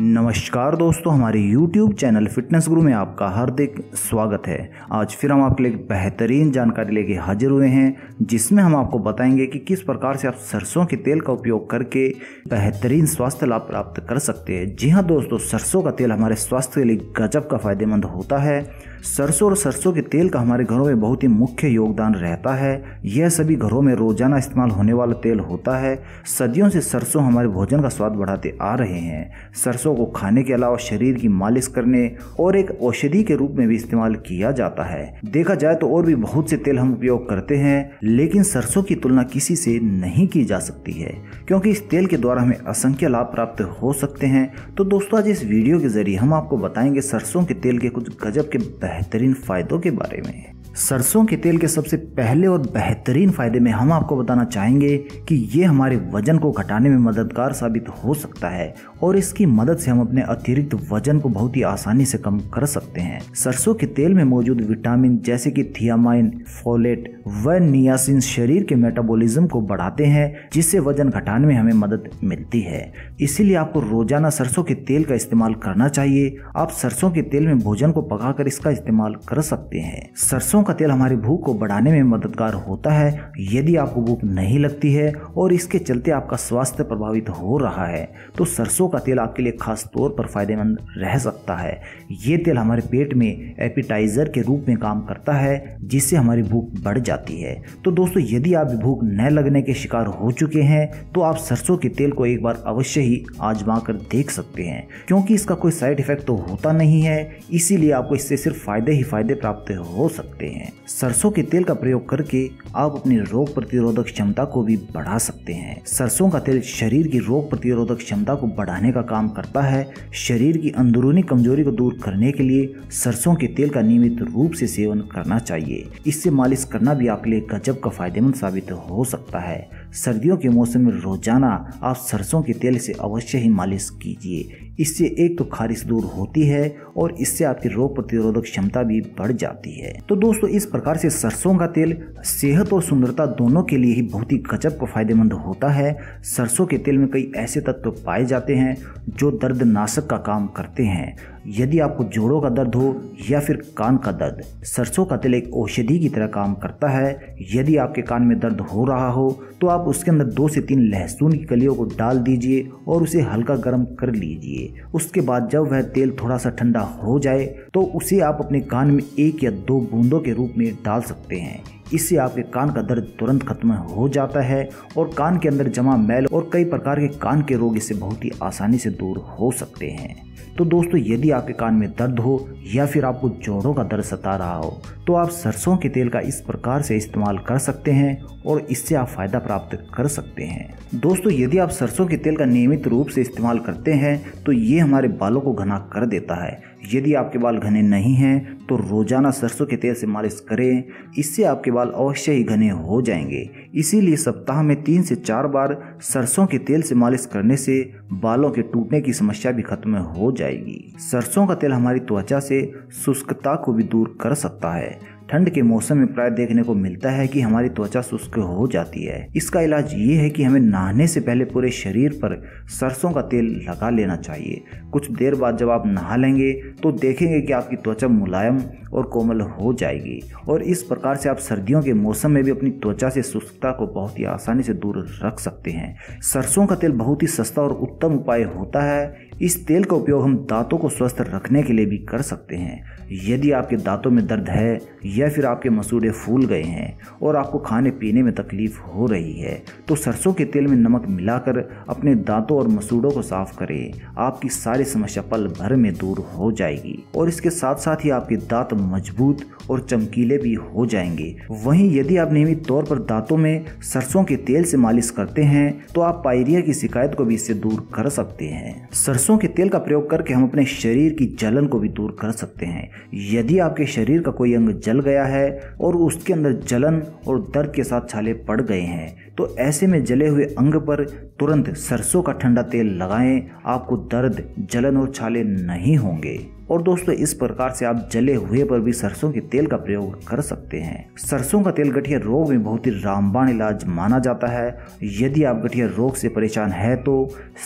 नमस्कार दोस्तों, हमारे YouTube चैनल फिटनेस गुरु में आपका हार्दिक स्वागत है। आज फिर हम आपके लिए एक बेहतरीन जानकारी लेके हाजिर हुए हैं, जिसमें हम आपको बताएंगे कि किस प्रकार से आप सरसों के तेल का उपयोग करके बेहतरीन स्वास्थ्य लाभ प्राप्त कर सकते हैं। जी हाँ दोस्तों, सरसों का तेल हमारे स्वास्थ्य के लिए गजब का फायदेमंद होता है। सरसों और सरसों के तेल का हमारे घरों में बहुत ही मुख्य योगदान रहता है। यह सभी घरों में रोजाना इस्तेमाल होने वाला तेल होता है। सदियों से सरसों हमारे भोजन का स्वाद बढ़ाते आ रहे हैं। सरसों को खाने के अलावा शरीर की मालिश करने और एक औषधि के रूप में भी इस्तेमाल किया जाता है। देखा जाए तो और भी बहुत से तेल हम उपयोग करते हैं, लेकिन सरसों की तुलना किसी से नहीं की जा सकती है, क्योंकि इस तेल के द्वारा हमें असंख्य लाभ प्राप्त हो सकते हैं। तो दोस्तों, आज इस वीडियो के जरिए हम आपको बताएंगे सरसों के तेल के कुछ गजब के बेहतरीन फायदों के बारे में। सरसों के तेल के सबसे पहले और बेहतरीन फायदे में हम आपको बताना चाहेंगे कि ये हमारे वजन को घटाने में मददगार साबित हो सकता है और इसकी मदद से हम अपने अतिरिक्त वजन को बहुत ही आसानी से कम कर सकते हैं। सरसों के तेल में मौजूद विटामिन जैसे कि थियामाइन, फोलेट व नियासिन शरीर के मेटाबॉलिज्म को बढ़ाते हैं, जिससे वजन घटाने में हमें मदद मिलती है। इसीलिए आपको रोजाना सरसों के तेल का इस्तेमाल करना चाहिए। आप सरसों के तेल में भोजन को पकाकर इसका इस्तेमाल कर सकते हैं। सरसों का तेल हमारी भूख को बढ़ाने में मददगार होता है। यदि आपको भूख नहीं लगती है और इसके चलते आपका स्वास्थ्य प्रभावित हो रहा है, तो सरसों का तेल आपके लिए खास तौर पर फायदेमंद रह सकता है। ये तेल हमारे पेट में एपिटाइजर के रूप में काम करता है, जिससे हमारी भूख बढ़ जाती है। तो दोस्तों, यदि आप भूख न लगने के शिकार हो चुके हैं, तो आप सरसों के तेल को एक बार अवश्य ही आजमा कर देख सकते हैं, क्योंकि इसका कोई साइड इफेक्ट तो होता नहीं है। इसीलिए आपको इससे सिर्फ फायदे ही फायदे प्राप्त हो सकते हैं। सरसों के तेल का प्रयोग करके आप अपनी रोग प्रतिरोधक क्षमता को भी बढ़ा सकते हैं। सरसों का तेल शरीर की रोग प्रतिरोधक क्षमता को बढ़ाने का काम करता है। शरीर की अंदरूनी कमजोरी को दूर करने के लिए सरसों के तेल का नियमित रूप से सेवन करना चाहिए। इससे मालिश करना भी आपके लिए गजब का फायदेमंद साबित हो सकता है। सर्दियों के मौसम में रोजाना आप सरसों के तेल से अवश्य ही मालिश कीजिए। इससे एक तो खारिश दूर होती है और इससे आपकी रोग प्रतिरोधक क्षमता भी बढ़ जाती है। तो दोस्तों, इस प्रकार से सरसों का तेल सेहत और सुंदरता दोनों के लिए ही बहुत ही गजब का फायदेमंद होता है। सरसों के तेल में कई ऐसे तत्व पाए जाते हैं जो दर्दनाशक का काम करते हैं। यदि आपको जोड़ों का दर्द हो या फिर कान का दर्द, सरसों का तेल एक औषधि की तरह काम करता है। यदि आपके कान में दर्द हो रहा हो तो आप उसके अंदर 2 से 3 लहसुन की कलियों को डाल दीजिए और उसे हल्का गर्म कर लीजिए। उसके बाद जब वह तेल थोड़ा सा ठंडा हो जाए तो उसे आप अपने कान में 1 या 2 बूंदों के रूप में डाल सकते हैं। इससे आपके कान का दर्द तुरंत खत्म हो जाता है और कान के अंदर जमा मैल और कई प्रकार के कान के रोग इससे बहुत ही आसानी से दूर हो सकते हैं। तो दोस्तों, यदि आपके कान में दर्द हो या फिर आपको जोड़ों का दर्द सता रहा हो, तो आप सरसों के तेल का इस प्रकार से इस्तेमाल कर सकते हैं और इससे आप फायदा प्राप्त कर सकते हैं। दोस्तों, यदि आप सरसों के तेल का नियमित रूप से इस्तेमाल करते हैं तो ये हमारे बालों को घना कर देता है। यदि आपके बाल घने नहीं हैं तो रोजाना सरसों के तेल से मालिश करें। इससे आपके बाल अवश्य ही घने हो जाएंगे। इसीलिए सप्ताह में 3 से 4 बार सरसों के तेल से मालिश करने से बालों के टूटने की समस्या भी खत्म हो जाएगी। सरसों का तेल हमारी त्वचा से शुष्कता को भी दूर कर सकता है। ठंड के मौसम में प्राय देखने को मिलता है कि हमारी त्वचा शुष्क हो जाती है। इसका इलाज ये है कि हमें नहाने से पहले पूरे शरीर पर सरसों का तेल लगा लेना चाहिए। कुछ देर बाद जब आप नहा लेंगे तो देखेंगे कि आपकी त्वचा मुलायम और कोमल हो जाएगी और इस प्रकार से आप सर्दियों के मौसम में भी अपनी त्वचा से शुष्कता को बहुत ही आसानी से दूर रख सकते हैं। सरसों का तेल बहुत ही सस्ता और उत्तम उपाय होता है। इस तेल का उपयोग हम दांतों को स्वस्थ रखने के लिए भी कर सकते हैं। यदि आपके दांतों में दर्द है या फिर आपके मसूड़े फूल गए हैं और आपको खाने पीने में तकलीफ हो रही है, तो सरसों के तेल में नमक मिलाकर अपने दांतों और मसूड़ों को साफ करें। आपकी सारी समस्या पल भर में दूर हो जाएगी और इसके साथ साथ ही आपके दांत मजबूत और चमकीले भी हो जाएंगे। वहीं यदि आप नियमित तौर पर दांतों में सरसों के तेल से मालिश करते हैं तो आप पायरिया की शिकायत को भी इससे दूर कर सकते हैं। सरसों के तेल का प्रयोग करके हम अपने शरीर की जलन को भी दूर कर सकते हैं। यदि आपके शरीर का कोई अंग जल गया है और उसके अंदर जलन और दर्द के साथ छाले पड़ गए हैं, तो तो ऐसे में जले हुए अंग पर तुरंत सरसों का ठंडा तेल लगाएं, आपको दर्द, जलन और छाले नहीं होंगे। और दोस्तों इस प्रकार से आप जले हुए पर भी सरसों के तेल का प्रयोग कर सकते हैं। सरसों का तेल गठिया रोग में बहुत ही रामबाण इलाज माना जाता है। यदि आप गठिया रोग से परेशान है तो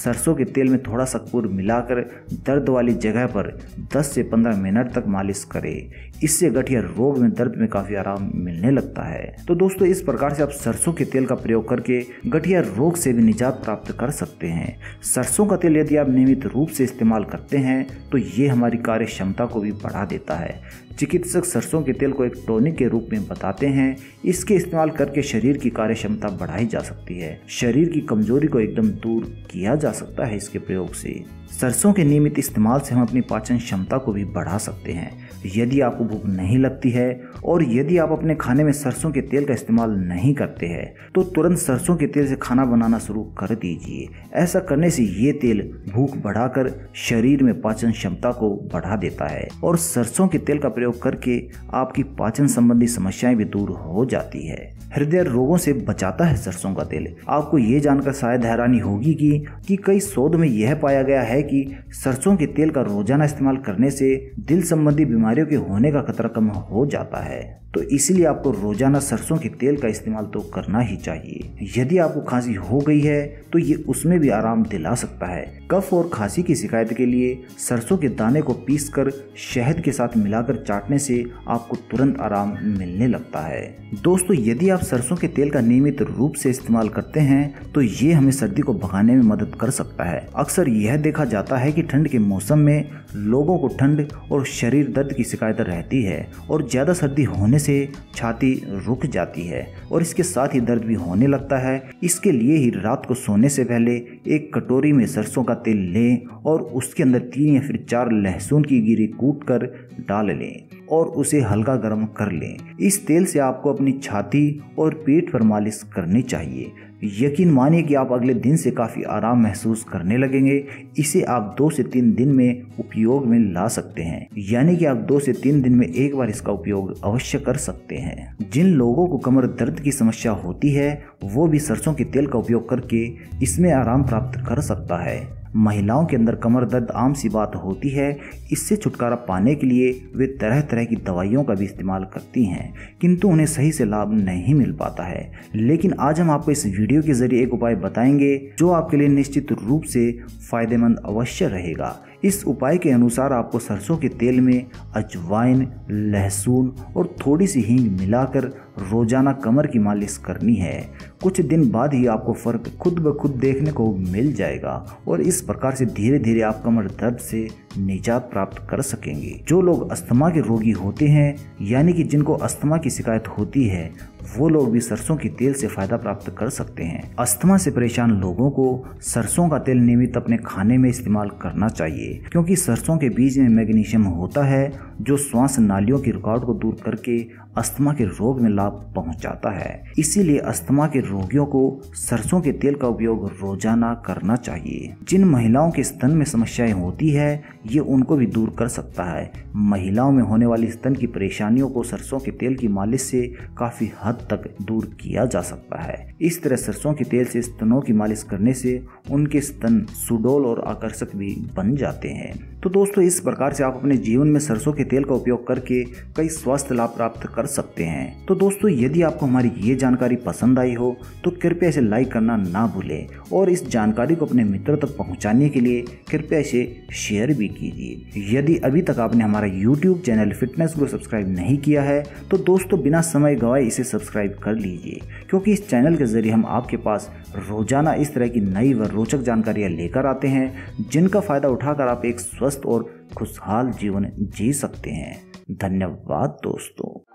सरसों के तेल में थोड़ा सा कपूर मिलाकर दर्द वाली जगह पर 10 से 15 मिनट तक मालिश करें। इससे गठिया रोग में दर्द में काफी आराम मिलने लगता है। तो दोस्तों इस प्रकार से आप सरसों के तेल का प्रयोग करके गठिया रोग से भी निजात प्राप्त कर सकते हैं। सरसों का तेल यदि आप नियमित रूप से इस्तेमाल करते हैं तो ये हमारी कार्य क्षमता को भी बढ़ा देता है। चिकित्सक सरसों के तेल को एक टॉनिक के रूप में बताते हैं। इसके इस्तेमाल करके शरीर की कार्य क्षमता बढ़ाई जा सकती है। शरीर की कमजोरी को एकदम दूर किया जा सकता है इसके प्रयोग से। सरसों के नियमित इस्तेमाल से हम अपनी पाचन क्षमता को भी बढ़ा सकते हैं। यदि आपको भूख नहीं लगती है और यदि आप अपने खाने में सरसों के तेल का इस्तेमाल नहीं करते हैं तो तुरंत सरसों के तेल से खाना बनाना शुरू कर दीजिए। ऐसा करने से ये तेल भूख बढ़ाकर शरीर में पाचन क्षमता को बढ़ा देता है और सरसों के तेल का प्रयोग करके आपकी पाचन संबंधी समस्याएं भी दूर हो जाती है। हृदय रोगों से बचाता है सरसों का तेल। आपको ये जानकर शायद हैरानी होगी कि कई शोध में यह पाया गया है कि सरसों के तेल का रोजाना इस्तेमाल करने से दिल संबंधी बीमारियों के होने का खतरा कम हो जाता है। तो इसीलिए आपको रोजाना सरसों के तेल का इस्तेमाल तो करना ही चाहिए। यदि आपको खांसी हो गई है तो ये उसमें भी आराम दिला सकता है। कफ और खांसी की शिकायत के लिए सरसों के दाने को पीसकर शहद के साथ मिलाकर चाटने से आपको तुरंत आराम मिलने लगता है। दोस्तों यदि आप सरसों के तेल का नियमित रूप से इस्तेमाल करते हैं तो ये हमें सर्दी को भगाने में मदद कर सकता है। अक्सर यह देखा जाता है कि ठंड के मौसम में लोगों को ठंड और शरीर दर्द की शिकायत रहती है और ज्यादा सर्दी होने से छाती रुक जाती है और इसके साथ ही दर्द भी होने लगता है। इसके लिए ही रात को सोने से पहले एक कटोरी में सरसों का तेल लें और उसके अंदर 3 या फिर 4 लहसुन की गिरी कूट कर डाल लें और उसे हल्का गर्म कर लें। इस तेल से आपको अपनी छाती और पीठ पर मालिश करनी चाहिए। यकीन मानिए कि आप अगले दिन से काफ़ी आराम महसूस करने लगेंगे। इसे आप 2 से 3 दिन में उपयोग में ला सकते हैं, यानी कि आप 2 से 3 दिन में एक बार इसका उपयोग अवश्य कर सकते हैं। जिन लोगों को कमर दर्द की समस्या होती है वो भी सरसों के तेल का उपयोग करके इसमें आराम प्राप्त कर सकता है। महिलाओं के अंदर कमर दर्द आम सी बात होती है। इससे छुटकारा पाने के लिए वे तरह तरह की दवाइयों का भी इस्तेमाल करती हैं, किंतु उन्हें सही से लाभ नहीं मिल पाता है। लेकिन आज हम आपको इस वीडियो के जरिए एक उपाय बताएंगे जो आपके लिए निश्चित रूप से फायदेमंद अवश्य रहेगा। इस उपाय के अनुसार आपको सरसों के तेल में अजवाइन, लहसुन और थोड़ी सी हींग मिलाकर रोजाना कमर की मालिश करनी है। कुछ दिन बाद ही आपको फर्क खुद ब खुद देखने को मिल जाएगा और इस प्रकार से धीरे धीरे आप कमर दर्द से निजात प्राप्त कर सकेंगे। जो लोग अस्थमा के रोगी होते हैं, यानी कि जिनको अस्थमा की शिकायत होती है, वो लोग भी सरसों के तेल से फायदा प्राप्त कर सकते हैं। अस्थमा से परेशान लोगों को सरसों का तेल नियमित अपने खाने में इस्तेमाल करना चाहिए, क्योंकि सरसों के बीज में मैग्नीशियम होता है जो श्वास नालियों की रुकावट को दूर करके अस्थमा के रोग में लाभ पहुंचाता है। इसीलिए अस्थमा के रोगियों को सरसों के तेल का उपयोग रोजाना करना चाहिए। जिन महिलाओं के स्तन में समस्याएं होती है ये उनको भी दूर कर सकता है। महिलाओं में होने वाली स्तन की परेशानियों को सरसों के तेल की मालिश से काफी हद तक दूर किया जा सकता है। इस तरह सरसों के तेल से स्तनों की मालिश करने से उनके स्तन सुडौल और आकर्षक भी बन जाते हैं। तो दोस्तों इस प्रकार से आप अपने जीवन में सरसों के तेल का उपयोग करके कई स्वास्थ्य लाभ प्राप्त कर सकते हैं। तो दोस्तों यदि आपको हमारी ये जानकारी पसंद आई हो तो कृपया इसे लाइक करना ना भूलें और इस जानकारी को अपने मित्रों तक पहुंचाने के लिए कृपया इसे शेयर भी कीजिए। यदि अभी तक आपने हमारा YouTube चैनल फिटनेस को सब्सक्राइब नहीं किया है तो दोस्तों बिना समय गवाए इसे सब्सक्राइब कर लीजिए, क्योंकि इस चैनल के जरिए हम आपके पास रोजाना इस तरह की नई व रोचक जानकारियां लेकर आते हैं जिनका फायदा उठाकर आप एक स्वस्थ और खुशहाल जीवन जी सकते हैं। धन्यवाद दोस्तों।